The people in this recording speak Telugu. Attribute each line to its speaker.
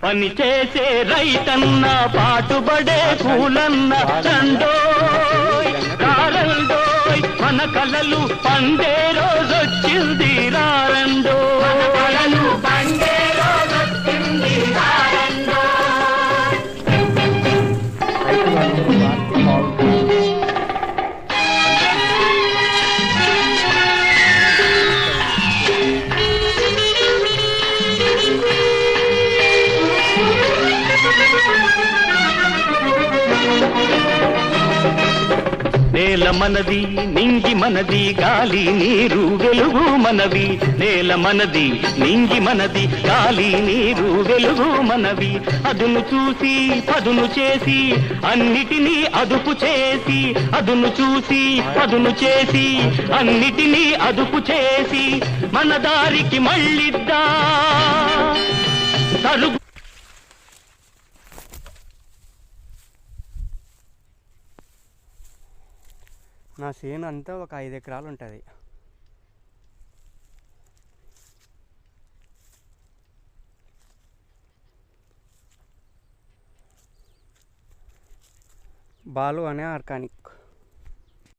Speaker 1: పని చేసే రైతన్న పాటుబడే కూలన్న రండోయ్ రారండోయ్ మన కలలు పండే రోజొచ్చింది రారండోయ్ కలలు పండే రోజొచ్చింది రారండోయ్. నేల మనది నింగి మనది గాలి నీరు వెలుగు మనవి నేల మనది నింగి మనది గాలి నీరు వెలుగు మనవి అదును చూసి పదును చేసి అన్నిటినీ అదుపు చేసి అదును చూసి పదును చేసి అన్నిటినీ అదుపు చేసి మన దారికి మళ్ళిద్దా తరుగు.
Speaker 2: నా చేను అంతా ఒక 5 ఎకరాలు ఉంటుంది. బాలు అనే ఆర్గానిక్.